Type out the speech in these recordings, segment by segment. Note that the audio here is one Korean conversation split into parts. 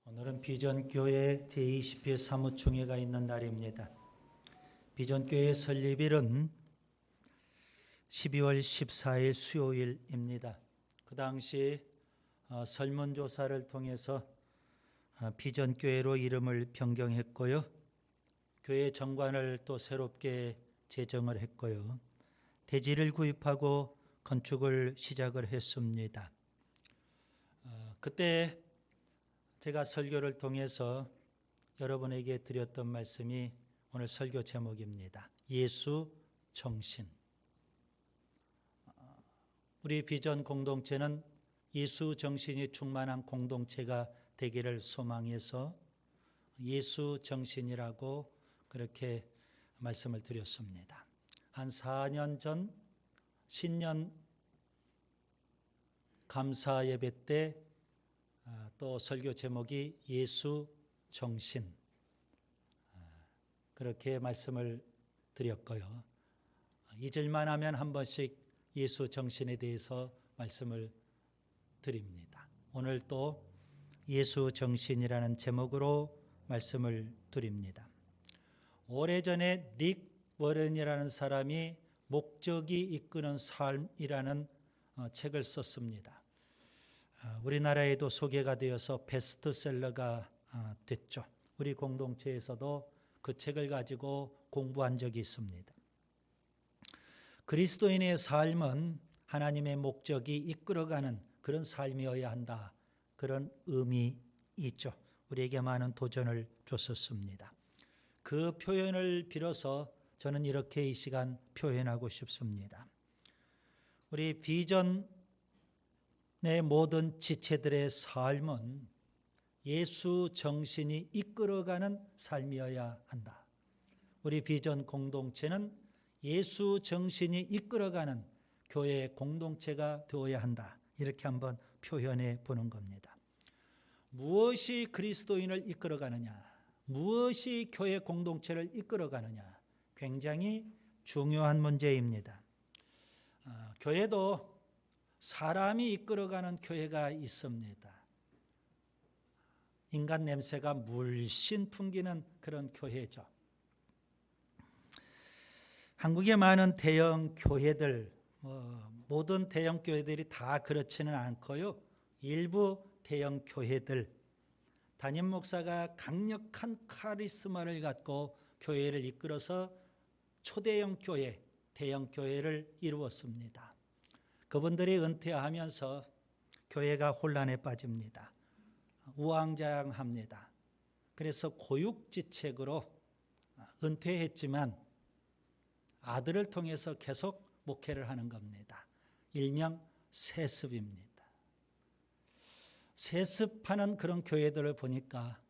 오늘은 비전교회 제20회 사무총회가 있는 날입니다. 비전교회 설립일은 12월 14일 수요일입니다. 그 당시 설문조사를 통해서 비전교회로 이름을 변경했고요. 교회 정관을 또 새롭게 제정을 했고요. 대지를 구입하고 건축을 시작을 했습니다. 그때 제가 설교를 통해서 여러분에게 드렸던 말씀이 오늘 설교 제목입니다. 예수 정신. 우리 비전 공동체는 예수 정신이 충만한 공동체가 되기를 소망해서 예수 정신이라고 그렇게 말씀을 드렸습니다. 한 4년 전 신년 감사 예배 때 또 설교 제목이 예수 정신, 그렇게 말씀을 드렸고요. 잊을만 하면 한 번씩 예수 정신에 대해서 말씀을 드립니다. 오늘 또 예수 정신이라는 제목으로 말씀을 드립니다. 오래전에 릭 워런이라는 사람이 목적이 이끄는 삶이라는 책을 썼습니다. 우리나라에도 소개가 되어서 베스트셀러가 됐죠. 우리 공동체에서도 그 책을 가지고 공부한 적이 있습니다. 그리스도인의 삶은 하나님의 목적이 이끌어가는 그런 삶이어야 한다. 그런 의미있죠. 우리에게 많은 도전을 줬었습니다. 그 표현을 빌어서 저는 이렇게 이 시간 표현하고 싶습니다. 우리 비전의 모든 지체들의 삶은 예수 정신이 이끌어가는 삶이어야 한다. 우리 비전 공동체는 예수 정신이 이끌어가는 교회 공동체가 되어야 한다. 이렇게 한번 표현해 보는 겁니다. 무엇이 그리스도인을 이끌어가느냐? 무엇이 교회 공동체를 이끌어가느냐? 굉장히 중요한 문제입니다. 교회도 사람이 이끌어가는 교회가 있습니다. 인간 냄새가 물씬 풍기는 그런 교회죠. 한국의 많은 대형 교회들, 모든 대형 교회들이 다 그렇지는 않고요. 일부 대형 교회들, 담임 목사가 강력한 카리스마를 갖고 교회를 이끌어서 초대형 교회, 대형 교회를 이루었습니다. 그분들이 은퇴하면서 교회가 혼란에 빠집니다. 우왕좌왕합니다. 그래서 고육지책으로 은퇴했지만 아들을 통해서 계속 목회를 하는 겁니다. 일명 세습입니다. 세습하는 그런 교회들을 보니까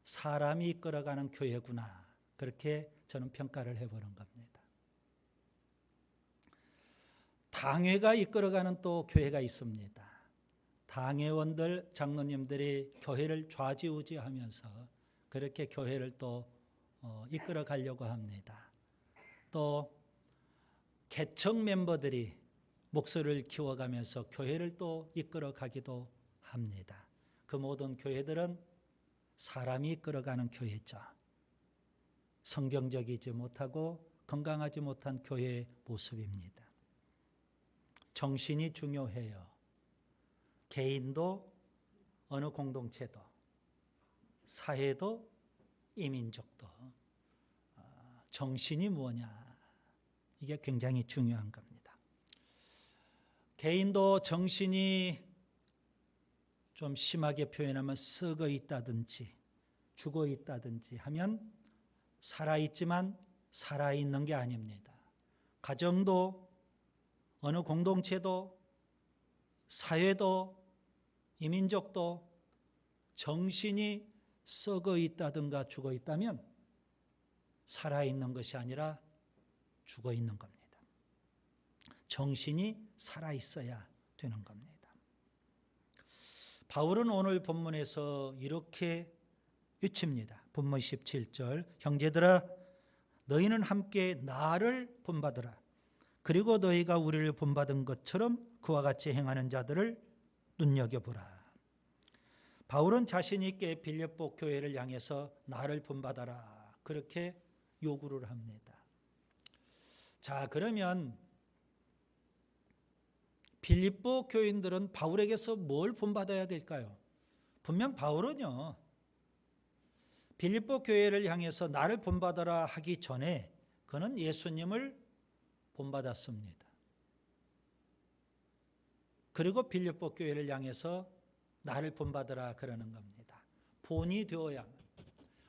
사람이 이끌어가는 교회구나. 그렇게 저는 평가를 해보는 겁니다. 당회가 이끌어가는 또 교회가 있습니다. 당회원들, 장로님들이 교회를 좌지우지하면서 그렇게 교회를 또 이끌어 가려고 합니다. 또 개척 멤버들이 목소리를 키워가면서 교회를 또 이끌어 가기도 합니다. 그 모든 교회들은 사람이 이끌어가는 교회죠. 성경적이지 못하고 건강하지 못한 교회의 모습입니다. 정신이 중요해요. 개인도 어느 공동체도 사회도 이민족도 정신이 무엇냐, 이게 굉장히 중요한 겁니다. 개인도 정신이 좀 심하게 표현하면 썩어 있다든지 죽어 있다든지 하면 살아있지만 살아있는 게 아닙니다. 가정도 어느 공동체도 사회도 이민족도 정신이 썩어 있다든가 죽어 있다면 살아있는 것이 아니라 죽어 있는 겁니다. 정신이 살아있어야 되는 겁니다. 바울은 오늘 본문에서 이렇게 외칩니다. 본문 17절, 형제들아 너희는 함께 나를 본받으라. 그리고 너희가 우리를 본받은 것처럼 그와 같이 행하는 자들을 눈여겨보라. 바울은 자신 있게 빌립보 교회를 향해서 나를 본받아라, 그렇게 요구를 합니다. 자, 그러면 빌립보 교인들은 바울에게서 뭘 본받아야 될까요? 분명 바울은요, 빌립보 교회를 향해서 나를 본받아라 하기 전에 그는 예수님을 본받았습니다. 그리고 빌립보 교회를 향해서 나를 본받으라 그러는 겁니다. 본이 되어야만,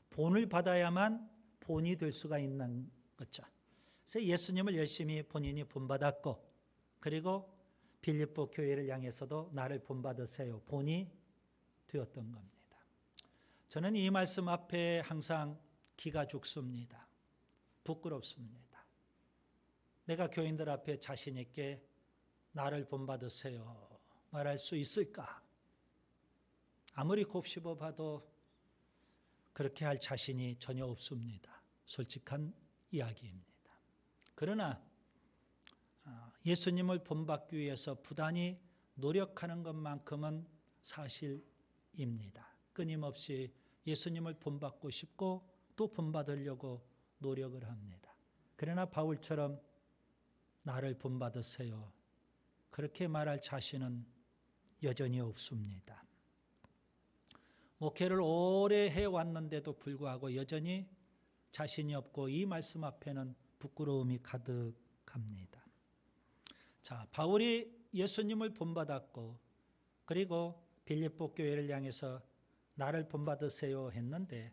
본을 받아야만 본이 될 수가 있는 거죠. 그래서 예수님을 열심히 본인이 본받았고, 그리고 빌립보 교회를 향해서도 나를 본받으세요, 본이 되었던 겁니다. 저는 이 말씀 앞에 항상 기가 죽습니다. 부끄럽습니다. 내가 교인들 앞에 자신 있게 나를 본받으세요 말할 수 있을까? 아무리 곱씹어 봐도 그렇게 할 자신이 전혀 없습니다. 솔직한 이야기입니다. 그러나 예수님을 본받기 위해서 부단히 노력하는 것만큼은 사실입니다. 끊임없이 예수님을 본받고 싶고 또 본받으려고 노력을 합니다. 그러나 바울처럼 나를 본받으세요, 그렇게 말할 자신은 여전히 없습니다. 목회를 오래 해왔는데도 불구하고 여전히 자신이 없고 이 말씀 앞에는 부끄러움이 가득합니다. 자, 바울이 예수님을 본받았고 그리고 빌립보 교회를 향해서 나를 본받으세요 했는데,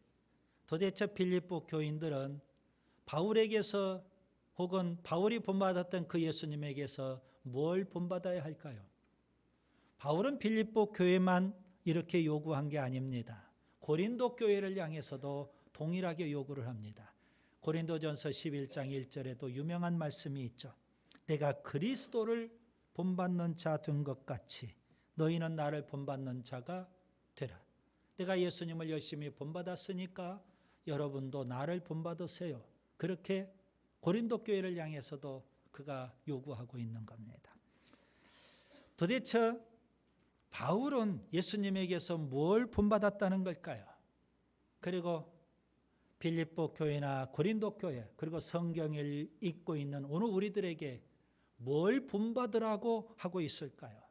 도대체 빌립보 교인들은 바울에게서 혹은 바울이 본받았던 그 예수님에게서 뭘 본받아야 할까요? 바울은 빌립보 교회만 이렇게 요구한 게 아닙니다. 고린도 교회를 향해서도 동일하게 요구를 합니다. 고린도전서 11장 1절에도 유명한 말씀이 있죠. 내가 그리스도를 본받는 자 된 것 같이 너희는 나를 본받는 자가 되라. 내가 예수님을 열심히 본받았으니까 여러분도 나를 본받으세요. 그렇게 고린도 교회를 향해서도 그가 요구하고 있는 겁니다. 도대체 바울은 예수님에게서 뭘 본받았다는 걸까요? 그리고 빌립보 교회나 고린도 교회, 그리고 성경을 읽고 있는 오늘 우리들에게 뭘 본받으라고 하고 있을까요?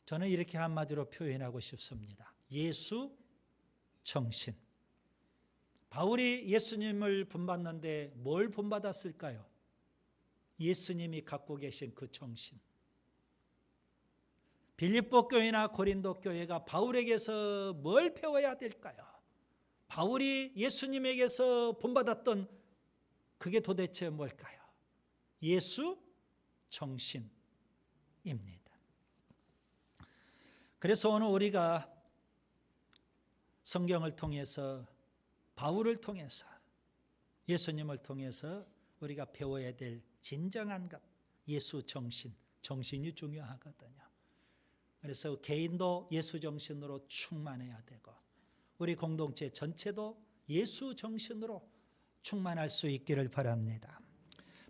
저는 이렇게 한마디로 표현하고 싶습니다. 예수 정신. 바울이 예수님을 본받는데 뭘 본받았을까요? 예수님이 갖고 계신 그 정신. 빌립보 교회나 고린도 교회가 바울에게서 뭘 배워야 될까요? 바울이 예수님에게서 본받았던 그게 도대체 뭘까요? 예수 정신입니다. 그래서 오늘 우리가 성경을 통해서, 바울을 통해서, 예수님을 통해서 우리가 배워야 될 진정한 것, 예수 정신, 정신이 중요하거든요. 그래서 개인도 예수 정신으로 충만해야 되고 우리 공동체 전체도 예수 정신으로 충만할 수 있기를 바랍니다.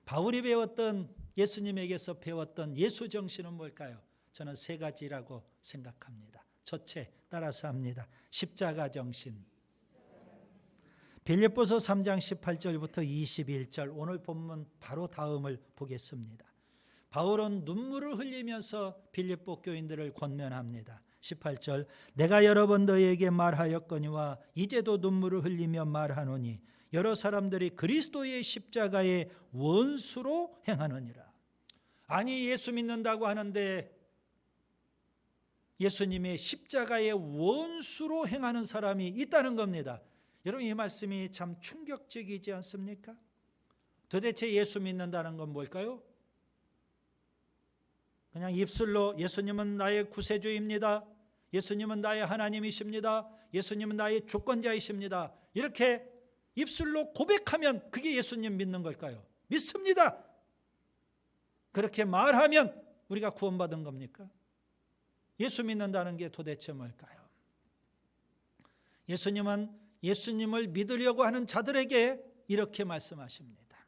바울이 배웠던, 예수님에게서 배웠던 예수 정신은 뭘까요? 저는 세 가지라고 생각합니다. 첫째, 따라서 합니다. 십자가 정신. 빌립보서 3장 18절부터 21절, 오늘 본문 바로 다음을 보겠습니다. 바울은 눈물을 흘리면서 빌립보 교인들을 권면합니다. 18절, 내가 여러 번 너희에게 말하였거니와 이제도 눈물을 흘리며 말하노니 여러 사람들이 그리스도의 십자가의 원수로 행하느니라. 아니, 예수 믿는다고 하는데 예수님의 십자가의 원수로 행하는 사람이 있다는 겁니다. 여러분, 이 말씀이 참 충격적이지 않습니까? 도대체 예수 믿는다는 건 뭘까요? 그냥 입술로 예수님은 나의 구세주입니다, 예수님은 나의 하나님이십니다, 예수님은 나의 주권자이십니다, 이렇게 입술로 고백하면 그게 예수님 믿는 걸까요? 믿습니다. 그렇게 말하면 우리가 구원받은 겁니까? 예수 믿는다는 게 도대체 뭘까요? 예수님은 예수님을 믿으려고 하는 자들에게 이렇게 말씀하십니다.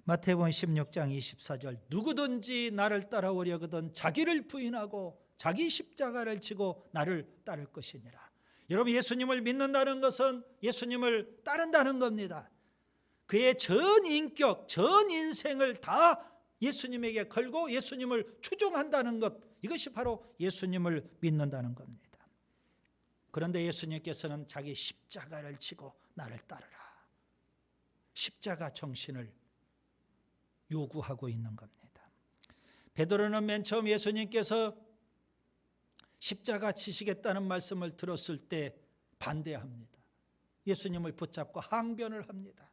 마태복음 16장 24절 누구든지 나를 따라오려거든 자기를 부인하고 자기 십자가를 지고 나를 따를 것이니라. 여러분, 예수님을 믿는다는 것은 예수님을 따른다는 겁니다. 그의 전 인격, 전 인생을 다 예수님에게 걸고 예수님을 추종한다는 것, 이것이 바로 예수님을 믿는다는 겁니다. 그런데 예수님께서는 자기 십자가를 지고 나를 따르라, 십자가 정신을 요구하고 있는 겁니다. 베드로는 맨 처음 예수님께서 십자가 지시겠다는 말씀을 들었을 때 반대합니다. 예수님을 붙잡고 항변을 합니다.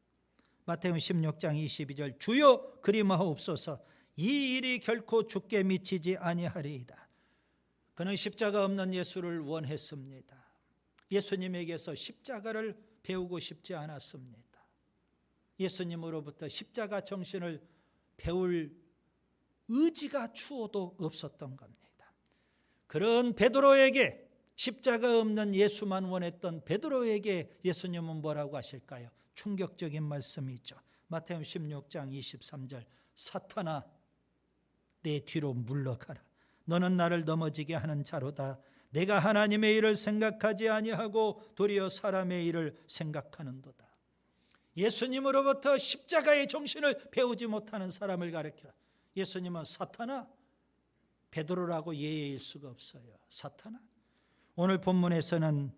마태복음 16장 22절 주여 그리하옵소서, 이 일이 결코 주께 미치지 아니하리이다. 그는 십자가 없는 예수를 원했습니다. 예수님에게서 십자가를 배우고 싶지 않았습니다. 예수님으로부터 십자가 정신을 배울 의지가 추호도 없었던 겁니다. 그런 베드로에게, 십자가 없는 예수만 원했던 베드로에게 예수님은 뭐라고 하실까요? 충격적인 말씀이 있죠. 마태복음 16장 23절 사탄아 내 뒤로 물러가라. 너는 나를 넘어지게 하는 자로다. 내가 하나님의 일을 생각하지 아니하고 도리어 사람의 일을 생각하는도다. 예수님으로부터 십자가의 정신을 배우지 못하는 사람을 가르쳐 예수님은 사탄아, 베드로라고 예의일 수가 없어요. 사탄아. 오늘 본문에서는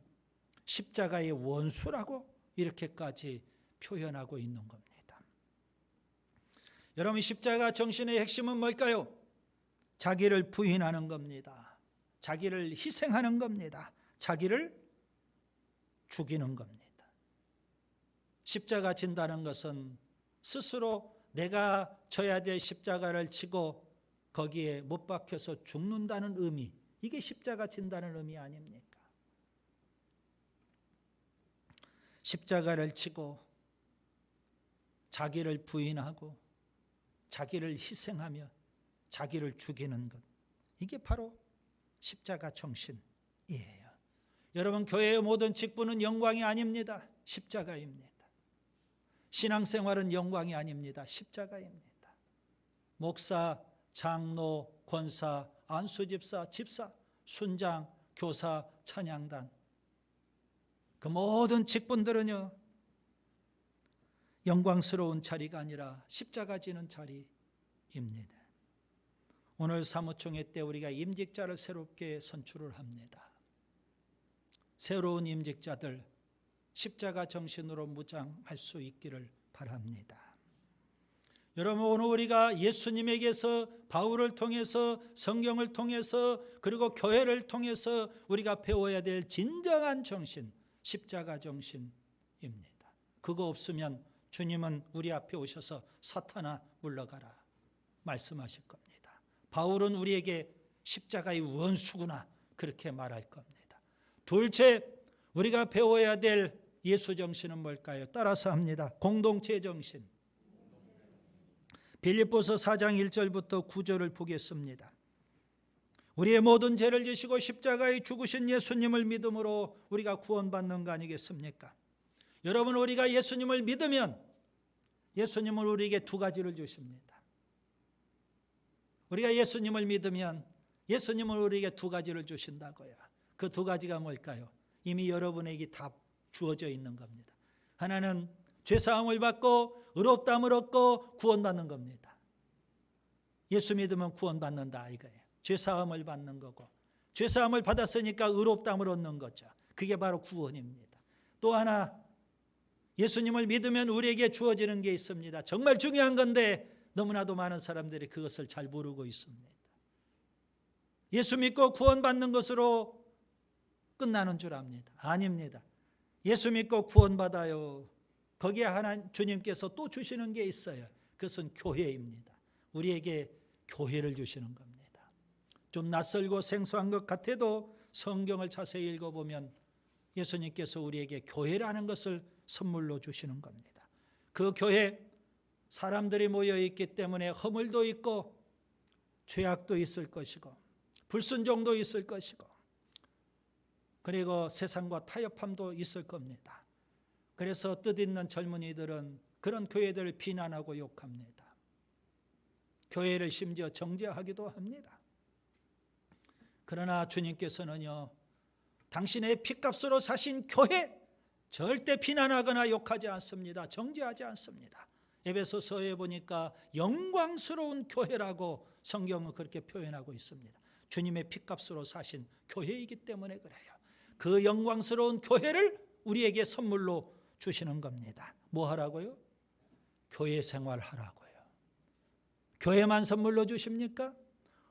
십자가의 원수라고 이렇게까지 표현하고 있는 겁니다. 여러분, 십자가 정신의 핵심은 뭘까요? 자기를 부인하는 겁니다. 자기를 희생하는 겁니다. 자기를 죽이는 겁니다. 십자가 진다는 것은 스스로 내가 져야 될 십자가를 치고 거기에 못 박혀서 죽는다는 의미, 이게 십자가 진다는 의미 아닙니까? 십자가를 치고 자기를 부인하고 자기를 희생하며 자기를 죽이는 것, 이게 바로 십자가 정신이에요. 여러분, 교회의 모든 직분은 영광이 아닙니다. 십자가입니다. 신앙생활은 영광이 아닙니다. 십자가입니다. 목사, 장로, 권사, 안수집사, 집사, 순장, 교사, 찬양단, 그 모든 직분들은요 영광스러운 자리가 아니라 십자가 지는 자리입니다. 오늘 사무총회 때 우리가 임직자를 새롭게 선출을 합니다. 새로운 임직자들 십자가 정신으로 무장할 수 있기를 바랍니다. 여러분, 오늘 우리가 예수님에게서, 바울을 통해서, 성경을 통해서, 그리고 교회를 통해서 우리가 배워야 될 진정한 정신, 십자가 정신입니다. 그거 없으면 주님은 우리 앞에 오셔서 사탄아 물러가라 말씀하실 겁니다. 바울은 우리에게 십자가의 원수구나 그렇게 말할 겁니다. 둘째, 우리가 배워야 될 예수 정신은 뭘까요? 따라서 합니다. 공동체 정신. 빌립보서 4장 1절부터 9절을 보겠습니다. 우리의 모든 죄를 지시고 십자가에 죽으신 예수님을 믿음으로 우리가 구원받는 거 아니겠습니까? 여러분, 우리가 예수님을 믿으면 예수님은 우리에게 두 가지를 주십니다. 우리가 예수님을 믿으면 예수님은 우리에게 두 가지를 주신다고요. 그 두 가지가 뭘까요? 이미 여러분에게 다 주어져 있는 겁니다. 하나는 죄사함을 받고 의롭다함을 얻고 구원받는 겁니다. 예수 믿으면 구원받는다 이거예요. 죄사함을 받는 거고, 죄사함을 받았으니까 의롭다함을 얻는 거죠. 그게 바로 구원입니다. 또 하나, 예수님을 믿으면 우리에게 주어지는 게 있습니다. 정말 중요한 건데 너무나도 많은 사람들이 그것을 잘 모르고 있습니다. 예수 믿고 구원받는 것으로 끝나는 줄 압니다. 아닙니다. 예수 믿고 구원받아요. 거기에 하나님 주님께서 또 주시는 게 있어요. 그것은 교회입니다. 우리에게 교회를 주시는 겁니다. 좀 낯설고 생소한 것 같아도 성경을 자세히 읽어보면 예수님께서 우리에게 교회라는 것을 선물로 주시는 겁니다. 그 교회, 사람들이 모여 있기 때문에 허물도 있고 죄악도 있을 것이고 불순종도 있을 것이고 그리고 세상과 타협함도 있을 겁니다. 그래서 뜻있는 젊은이들은 그런 교회들을 비난하고 욕합니다. 교회를 심지어 정죄하기도 합니다. 그러나 주님께서는요, 당신의 피값으로 사신 교회 절대 비난하거나 욕하지 않습니다. 정죄하지 않습니다. 에베소서에 보니까 영광스러운 교회라고 성경은 그렇게 표현하고 있습니다. 주님의 피값으로 사신 교회이기 때문에 그래요. 그 영광스러운 교회를 우리에게 선물로 주시는 겁니다. 뭐 하라고요? 교회 생활하라고요. 교회만 선물로 주십니까?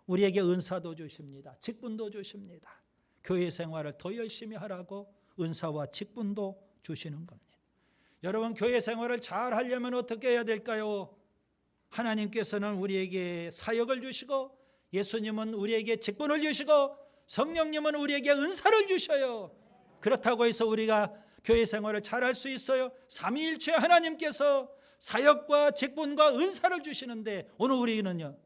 우리에게 은사도 주십니다. 직분도 주십니다. 교회 생활을 더 열심히 하라고 은사와 직분도 주시는 겁니다. 여러분, 교회 생활을 잘 하려면 어떻게 해야 될까요? 하나님께서는 우리에게 사역을 주시고, 예수님은 우리에게 직분을 주시고, 성령님은 우리에게 은사를 주셔요. 그렇다고 해서 우리가 교회 생활을 잘 할 수 있어요? 삼위일체 하나님께서 사역과 직분과 은사를 주시는데, 오늘 우리는요,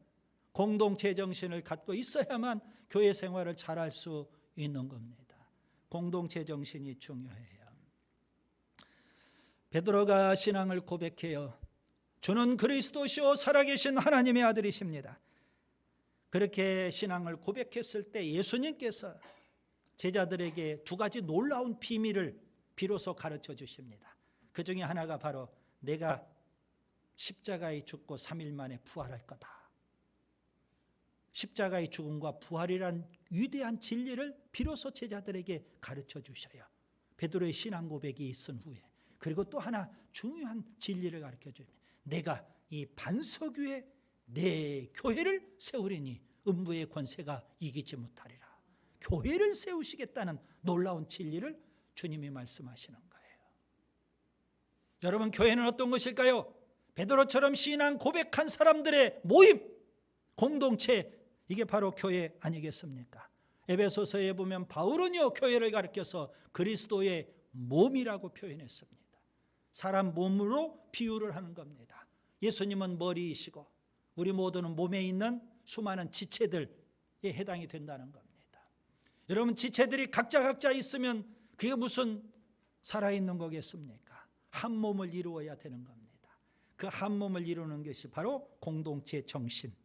공동체 정신을 갖고 있어야만 교회 생활을 잘 할 수 있는 겁니다. 공동체 정신이 중요해요. 베드로가 신앙을 고백해요. 주는 그리스도시요 살아계신 하나님의 아들이십니다. 그렇게 신앙을 고백했을 때 예수님께서 제자들에게 두 가지 놀라운 비밀을 비로소 가르쳐 주십니다. 그 중에 하나가 바로 내가 십자가에 죽고 3일 만에 부활할 거다. 십자가의 죽음과 부활이란 위대한 진리를 비로소 제자들에게 가르쳐 주셔요. 베드로의 신앙 고백이 있은 후에. 그리고 또 하나 중요한 진리를 가르쳐 줍니다. 내가 이 반석 위에 내 교회를 세우리니 음부의 권세가 이기지 못하리라. 교회를 세우시겠다는 놀라운 진리를 주님이 말씀하시는 거예요. 여러분, 교회는 어떤 것일까요? 베드로처럼 신앙 고백한 사람들의 모임, 공동체, 이게 바로 교회 아니겠습니까? 에베소서에 보면 바울은요, 교회를 가리켜서 그리스도의 몸이라고 표현했습니다. 사람 몸으로 비유를 하는 겁니다. 예수님은 머리이시고 우리 모두는 몸에 있는 수많은 지체들에 해당이 된다는 겁니다. 여러분, 지체들이 각자 있으면 그게 무슨 살아있는 거겠습니까? 한 몸을 이루어야 되는 겁니다. 그 한 몸을 이루는 것이 바로 공동체 정신입니다.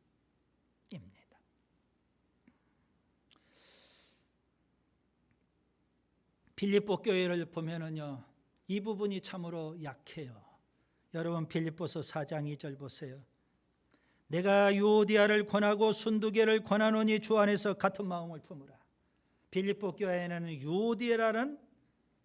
빌립보 교회를 보면은요, 이 부분이 참으로 약해요. 여러분, 빌립보서 4장 2절 보세요. 내가 유오디아를 권하고 순두개를 권하노니 주 안에서 같은 마음을 품으라. 빌립보 교회에는 유오디아라는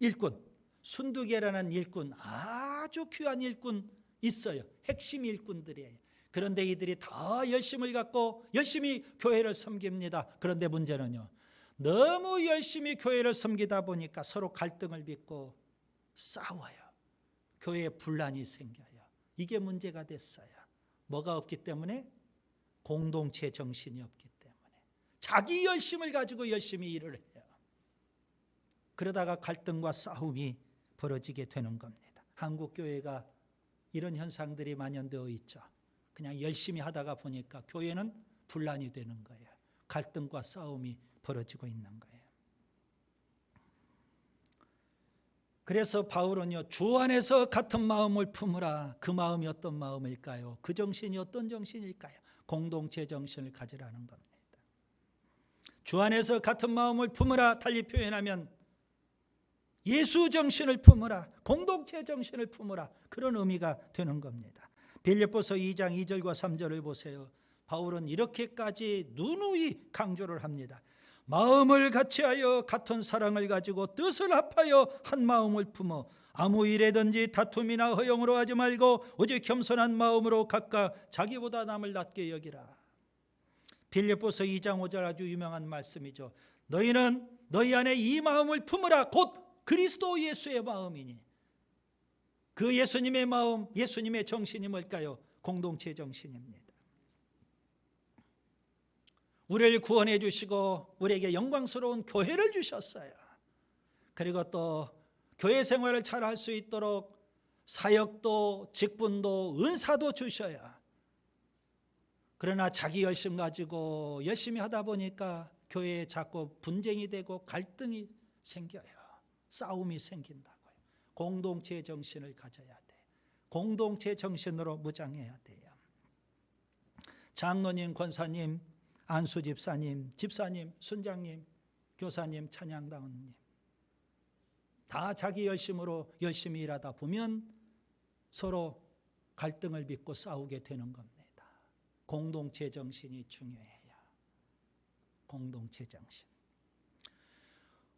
일꾼, 순두개라는 일꾼, 아주 귀한 일꾼 있어요. 핵심 일꾼들이에요. 그런데 이들이 다 열심을 갖고 열심히 교회를 섬깁니다. 그런데 문제는요, 너무 열심히 교회를 섬기다 보니까 서로 갈등을 빚고 싸워요. 교회에 분란이 생겨요. 이게 문제가 됐어요. 뭐가 없기 때문에? 공동체 정신이 없기 때문에. 자기 열심을 가지고 열심히 일을 해요. 그러다가 갈등과 싸움이 벌어지게 되는 겁니다. 한국 교회가 이런 현상들이 만연되어 있죠. 그냥 열심히 하다가 보니까 교회는 분란이 되는 거예요. 갈등과 싸움이 벌어지고 있는 거예요. 그래서 바울은요, 주 안에서 같은 마음을 품으라. 그 마음이 어떤 마음일까요? 그 정신이 어떤 정신일까요? 공동체 정신을 가지라는 겁니다. 주 안에서 같은 마음을 품으라. 달리 표현하면 예수 정신을 품으라. 공동체 정신을 품으라. 그런 의미가 되는 겁니다. 빌립보서 2장 2절과 3절을 보세요. 바울은 이렇게까지 누누이 강조를 합니다. 마음을 같이하여 같은 사랑을 가지고 뜻을 합하여 한 마음을 품어 아무 일에든지 다툼이나 허용으로 하지 말고 오직 겸손한 마음으로 각각 자기보다 남을 낮게 여기라. 빌립보서 2장 5절 아주 유명한 말씀이죠. 너희는 너희 안에 이 마음을 품으라. 곧 그리스도 예수의 마음이니. 그 예수님의 마음, 예수님의 정신이 뭘까요? 공동체 정신입니다. 우리를 구원해 주시고 우리에게 영광스러운 교회를 주셨어요. 그리고 또 교회 생활을 잘 할 수 있도록 사역도 직분도 은사도 주셔요. 그러나 자기 열심 가지고 열심히 하다 보니까 교회에 자꾸 분쟁이 되고 갈등이 생겨요. 싸움이 생긴다고요. 공동체 정신을 가져야 돼. 공동체 정신으로 무장해야 돼요. 장로님, 권사님, 안수 집사님, 집사님, 순장님, 교사님, 찬양단원님 다 자기 열심으로 열심히 일하다 보면 서로 갈등을 빚고 싸우게 되는 겁니다. 공동체 정신이 중요해요. 공동체 정신.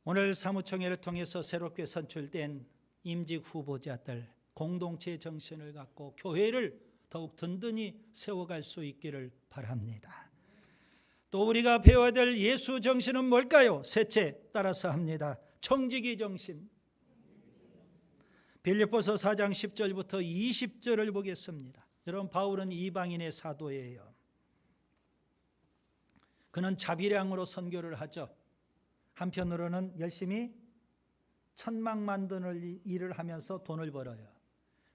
오늘 사무총회를 통해서 새롭게 선출된 임직 후보자들 공동체 정신을 갖고 교회를 더욱 든든히 세워갈 수 있기를 바랍니다. 또 우리가 배워야 될 예수 정신은 뭘까요? 셋째 따라서 합니다. 청지기 정신. 빌립보서 4장 10절부터 20절을 보겠습니다. 여러분, 바울은 이방인의 사도예요. 그는 자비량으로 선교를 하죠. 한편으로는 열심히 천막 만드는 일을 하면서 돈을 벌어요.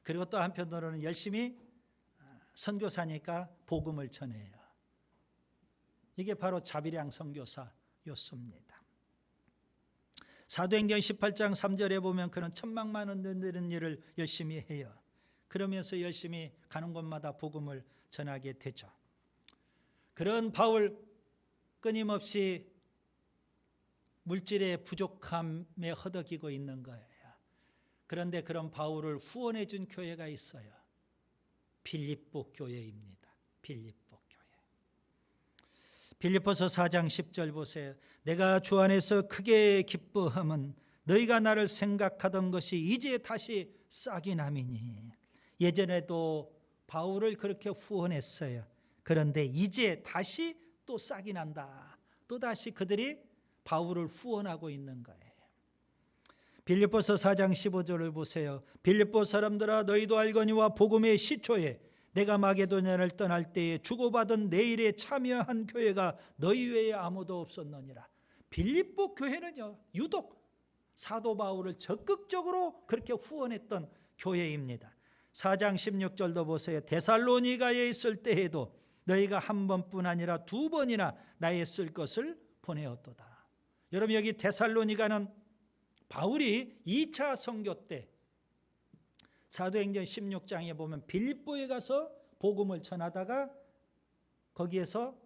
그리고 또 한편으로는 열심히 선교사니까 복음을 전해요. 이게 바로 자비량 선교사였습니다. 사도행전 18장 3절에 보면 그는 천막 만드는 일을 열심히 해요. 그러면서 열심히 가는 곳마다 복음을 전하게 되죠. 그런 바울 끊임없이 물질의 부족함에 허덕이고 있는 거예요. 그런데 그런 바울을 후원해 준 교회가 있어요. 빌립보 교회입니다. 빌립보 교회. 빌립보서 4장 10절 보세요. 내가 주 안에서 크게 기뻐함은 너희가 나를 생각하던 것이 이제 다시 싹이 남이니. 예전에도 바울을 그렇게 후원했어요. 그런데 이제 다시 또 싹이 난다. 또 다시 그들이 바울을 후원하고 있는 거예요. 빌립보서 4장 15절을 보세요. 빌립보 사람들아 너희도 알거니와 복음의 시초에 내가 마게도냐를 떠날 때에 주고받은 내 일에 참여한 교회가 너희 외에 아무도 없었느니라. 빌립보 교회는요, 유독 사도 바울을 적극적으로 그렇게 후원했던 교회입니다. 4장 16절도 보세요. 데살로니가에 있을 때에도 너희가 한 번뿐 아니라 두 번이나 나의 쓸 것을 보내었도다. 여러분, 여기 데살로니가는 바울이 2차 선교 때 사도행전 16장에 보면 빌립보에 가서 복음을 전하다가 거기에서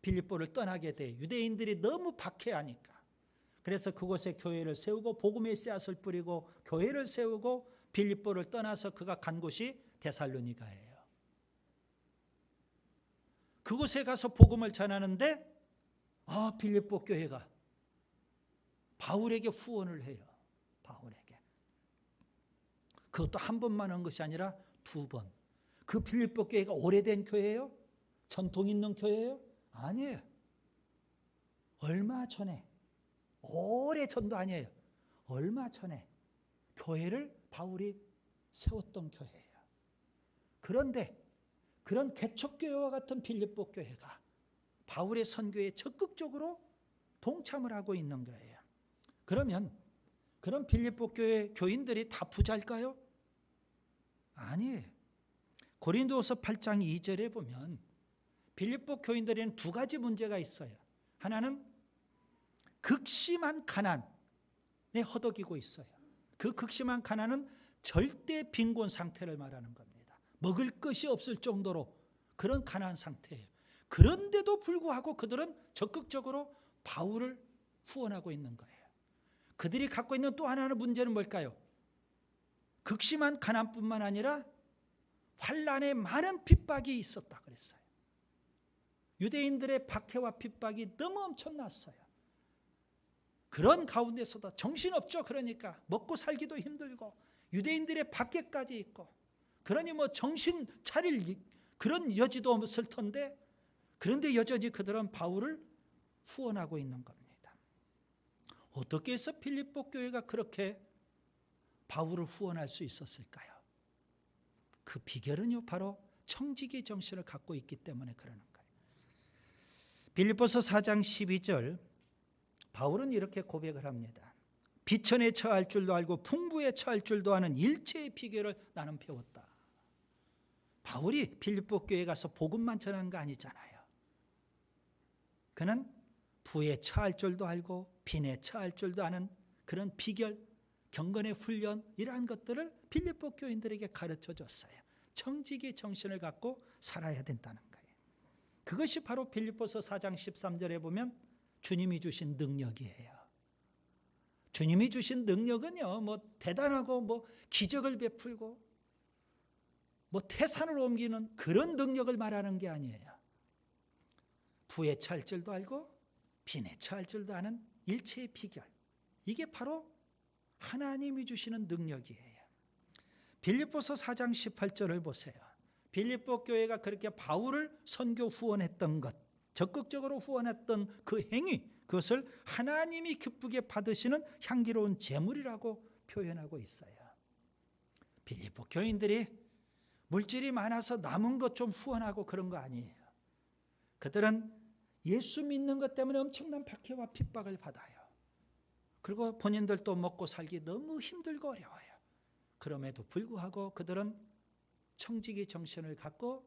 빌립보를 떠나게 돼. 유대인들이 너무 박해하니까. 그래서 그곳에 교회를 세우고 복음의 씨앗을 뿌리고 교회를 세우고 빌립보를 떠나서 그가 간 곳이 데살로니가예요. 그곳에 가서 복음을 전하는데 빌립보 교회가 바울에게 후원을 해요. 바울에게. 그것도 한 번만 한 것이 아니라 두 번. 그 빌립보 교회가 오래된 교회예요? 전통 있는 교회예요? 아니에요. 얼마 전에, 오래전도 아니에요. 얼마 전에 교회를 바울이 세웠던 교회예요. 그런데 그런 개척교회와 같은 빌립보 교회가 바울의 선교에 적극적으로 동참을 하고 있는 거예요. 그러면 그런 빌립보 교회 교인들이 다 부자일까요? 아니에요. 고린도후서 8장 2절에 보면 빌립보 교인들에는 두 가지 문제가 있어요. 하나는 극심한 가난에 허덕이고 있어요. 그 극심한 가난은 절대 빈곤 상태를 말하는 겁니다. 먹을 것이 없을 정도로 그런 가난 상태예요. 그런데도 불구하고 그들은 적극적으로 바울을 후원하고 있는 거예요. 그들이 갖고 있는 또 하나의 문제는 뭘까요? 극심한 가난뿐만 아니라 환난에 많은 핍박이 있었다 그랬어요. 유대인들의 박해와 핍박이 너무 엄청났어요. 그런 가운데서도 정신없죠. 그러니까 먹고 살기도 힘들고 유대인들의 박해까지 있고, 그러니 정신 차릴 그런 여지도 없을 텐데, 그런데 여전히 그들은 바울을 후원하고 있는 겁니다. 어떻게 해서 빌립보 교회가 그렇게 바울을 후원할 수 있었을까요? 그 비결은요, 바로 청지기 정신을 갖고 있기 때문에 그러는 거예요. 빌립보서 4장 12절, 바울은 이렇게 고백을 합니다. 비천에 처할 줄도 알고 풍부에 처할 줄도 아는 일체의 비결을 나는 배웠다. 바울이 빌립보 교회에 가서 복음만 전한 거 아니잖아요. 그는 부에 처할 줄도 알고 빈에 처할 줄도 아는 그런 비결, 경건의 훈련, 이러한 것들을 빌립보 교인들에게 가르쳐 줬어요. 청지기 정신을 갖고 살아야 된다는 거예요. 그것이 바로 빌립보서 4장 13절에 보면 주님이 주신 능력이에요. 주님이 주신 능력은요, 뭐 대단하고 뭐 기적을 베풀고 뭐 태산을 옮기는 그런 능력을 말하는 게 아니에요. 부에 처할 줄도 알고 빈에 처할 줄도 아는 일체의 비결. 이게 바로 하나님이 주시는 능력이에요. 빌립보서 4장 18절을 보세요. 빌립보 교회가 그렇게 바울을 선교 후원했던 것, 적극적으로 후원했던 그 행위, 그것을 하나님이 기쁘게 받으시는 향기로운 제물이라고 표현하고 있어요. 빌립보 교인들이 물질이 많아서 남은 것 좀 후원하고 그런 거 아니에요. 그들은 예수 믿는 것 때문에 엄청난 박해와 핍박을 받아요. 그리고 본인들도 먹고 살기 너무 힘들고 어려워요. 그럼에도 불구하고 그들은 청지기 정신을 갖고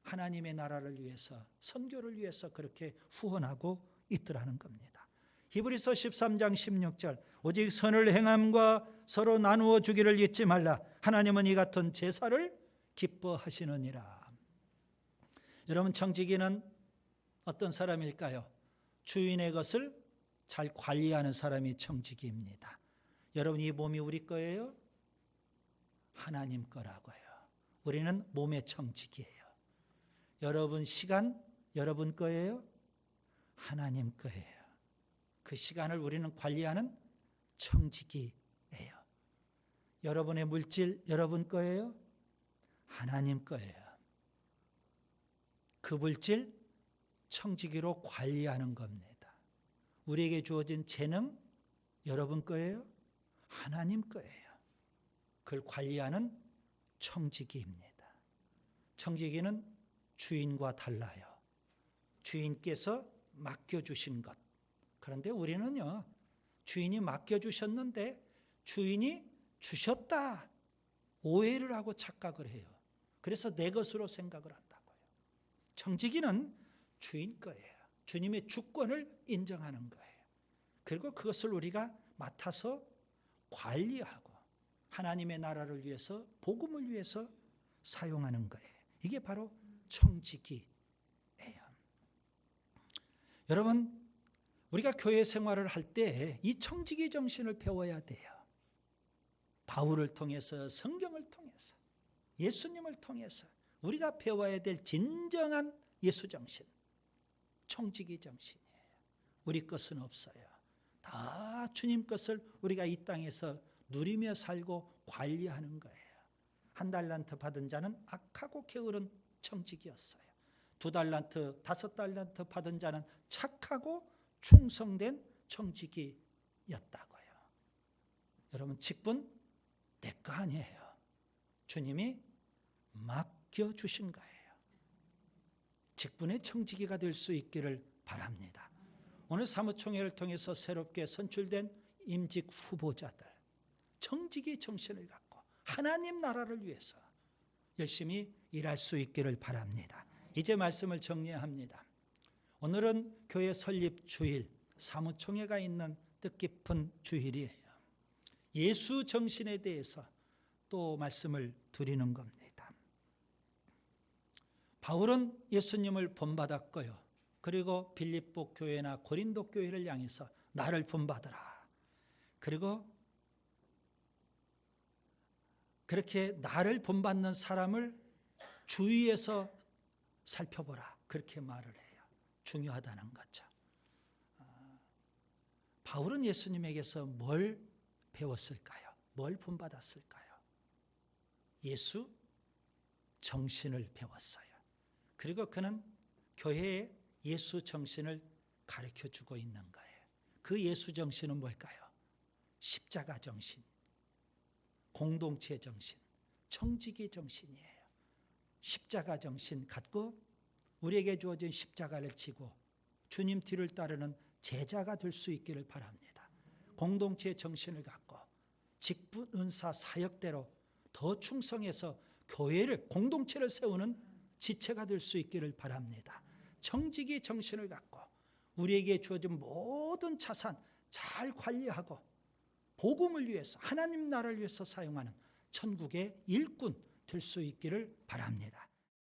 하나님의 나라를 위해서, 선교를 위해서 그렇게 후원하고 있더라는 겁니다. 히브리서 13장 16절, 오직 선을 행함과 서로 나누어 주기를 잊지 말라. 하나님은 이 같은 제사를 기뻐하시느니라. 여러분, 청지기는 어떤 사람일까요? 주인의 것을 잘 관리하는 사람이 청지기입니다. 여러분, 이 몸이 우리 거예요? 하나님 거라고요. 우리는 몸의 청지기예요. 여러분 시간 여러분 거예요? 하나님 거예요. 그 시간을 우리는 관리하는 청지기예요. 여러분의 물질 여러분 거예요? 하나님 거예요. 그 물질 청지기로 관리하는 겁니다. 우리에게 주어진 재능 여러분 거예요? 하나님 거예요. 그걸 관리하는 청지기입니다. 청지기는 주인과 달라요. 주인께서 맡겨주신 것. 그런데 우리는요, 주인이 맡겨주셨는데 주인이 주셨다 오해를 하고 착각을 해요. 그래서 내 것으로 생각을 한다고요. 청지기는 주인 거예요. 주님의 주권을 인정하는 거예요. 그리고 그것을 우리가 맡아서 관리하고 하나님의 나라를 위해서, 복음을 위해서 사용하는 거예요. 이게 바로 청지기예요. 여러분, 우리가 교회 생활을 할 때 이 청지기 정신을 배워야 돼요. 바울을 통해서, 성경을 통해서, 예수님을 통해서 우리가 배워야 될 진정한 예수 정신, 청지기 정신이에요. 우리 것은 없어요. 다 주님 것을 우리가 이 땅에서 누리며 살고 관리하는 거예요. 1달란트 받은 자는 악하고 게으른 청지기였어요. 2달란트, 5달란트 받은 자는 착하고 충성된 청지기였다고요. 여러분, 직분 내 거 아니에요. 주님이 맡겨주신 거예요. 직분의 청지기가 될 수 있기를 바랍니다. 오늘 사무총회를 통해서 새롭게 선출된 임직 후보자들, 청지기 정신을 갖고 하나님 나라를 위해서 열심히 일할 수 있기를 바랍니다. 이제 말씀을 정리합니다. 오늘은 교회 설립 주일, 사무총회가 있는 뜻깊은 주일이에요. 예수 정신에 대해서 또 말씀을 드리는 겁니다. 바울은 예수님을 본받았고요. 그리고 빌립보 교회나 고린도 교회를 향해서 나를 본받으라. 그리고 그렇게 나를 본받는 사람을 주위에서 살펴보라. 그렇게 말을 해요. 중요하다는 거죠. 바울은 예수님에게서 뭘 배웠을까요? 뭘 본받았을까요? 예수 정신을 배웠어요. 그리고 그는 교회에 예수 정신을 가르쳐 주고 있는 거예요. 그 예수 정신은 뭘까요? 십자가 정신, 공동체 정신, 청지기 정신이에요. 십자가 정신 갖고 우리에게 주어진 십자가를 지고 주님 뒤를 따르는 제자가 될 수 있기를 바랍니다. 공동체 정신을 갖고 직분, 은사, 사역대로 더 충성해서 교회를, 공동체를 세우는 지체가 될 수 있기를 바랍니다. 청지기 정신을 갖고 우리에게 주어진 모든 자산 잘 관리하고 복음을 위해서, 하나님 나라를 위해서 사용하는 천국의 일꾼 될 수 있기를 바랍니다.